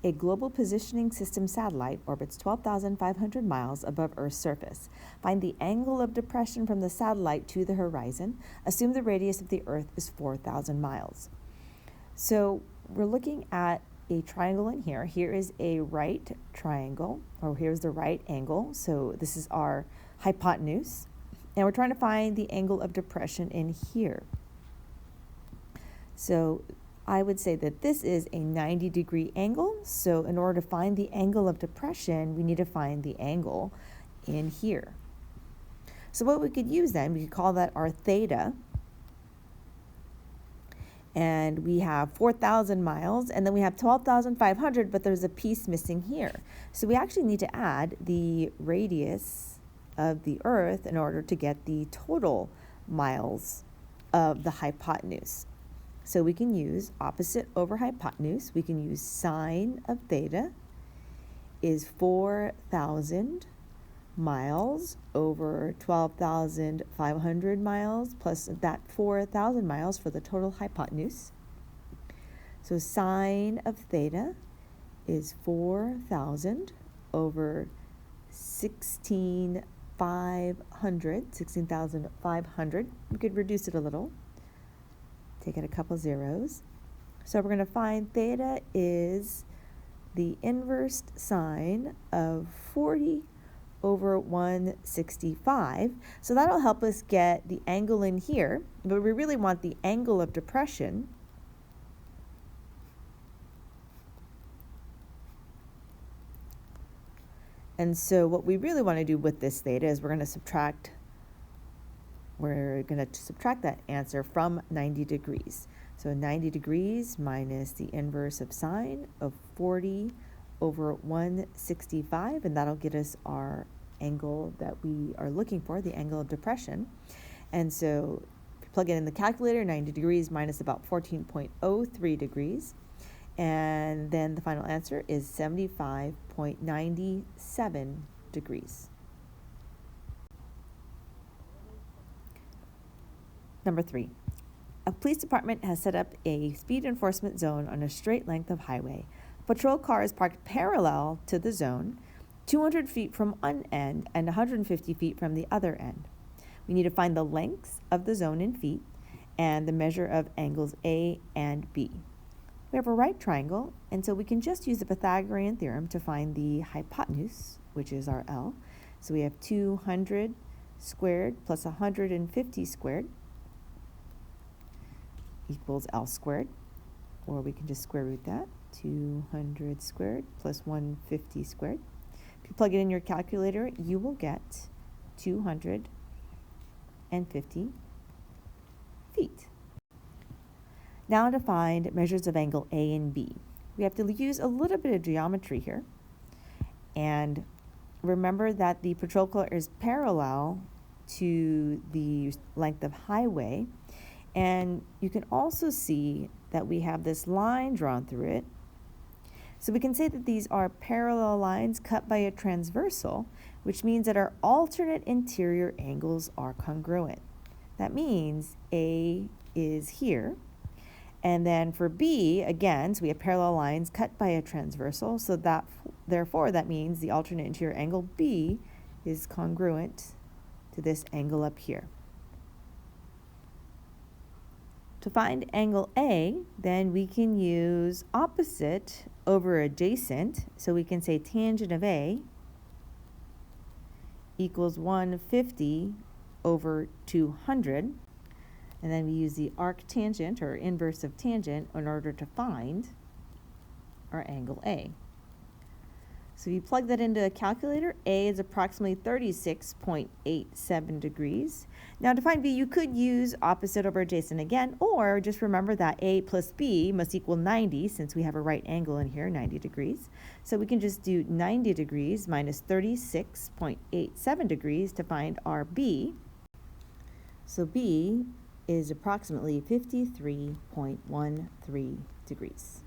A global positioning system satellite orbits 12,500 miles above Earth's surface. Find the angle of depression from the satellite to the horizon. Assume the radius of the Earth is 4,000 miles. So we're looking at a triangle in here. Here is a right triangle, or here's the right angle. So this is our hypotenuse. And we're trying to find the angle of depression in here. So I would say that this is a 90-degree angle. So in order to find the angle of depression, we need to find the angle in here. So what we could use then, we could call that our theta. And we have 4,000 miles, and then we have 12,500, but there's a piece missing here. So we actually need to add the radius of the Earth in order to get the total miles of the hypotenuse. So we can use opposite over hypotenuse. We can use sine of theta is 4,000 miles over 12,500 miles plus that 4,000 miles for the total hypotenuse. So sine of theta is 4,000 over 16,500. We could reduce it a little. Take it a couple zeros. So we're going to find theta is the inverse sine of 40 over 165. So that'll help us get the angle in here, but we really want the angle of depression. And so what we really want to do with this theta is we're going to subtract that answer from 90 degrees. So 90 degrees minus the inverse of sine of 40 over 165, and that'll get us our angle that we are looking for, the angle of depression. And so if you plug it in the calculator, 90 degrees minus about 14.03 degrees, and then the final answer is 75.97 degrees. Number 3. A police department has set up a speed enforcement zone on a straight length of highway. A patrol car is parked parallel to the zone, 200 feet from one end and 150 feet from the other end. We need to find the lengths of the zone in feet and the measure of angles A and B. We have a right triangle, and so we can just use the Pythagorean theorem to find the hypotenuse, which is our L. So we have 200 squared plus 150 squared equals L squared, or we can just square root that. 200 squared plus 150 squared. If you plug it in your calculator, you will get 250 feet. Now to find measures of angle A and B. We have to use a little bit of geometry here. And remember that the patrol car is parallel to the length of highway. And you can also see that we have this line drawn through it. So we can say that these are parallel lines cut by a transversal, which means that our alternate interior angles are congruent. That means A is here. And then for B, again, so we have parallel lines cut by a transversal, so that therefore that means the alternate interior angle B is congruent to this angle up here. To find angle A, then we can use opposite over adjacent. So we can say tangent of A equals 150 over 200. And then we use the arctangent or inverse of tangent in order to find our angle A. So if you plug that into a calculator, A is approximately 36.87 degrees. Now to find B, you could use opposite over adjacent again, or just remember that A plus B must equal 90 since we have a right angle in here, 90 degrees. So we can just do 90 degrees minus 36.87 degrees to find our B. So B is approximately 53.13 degrees.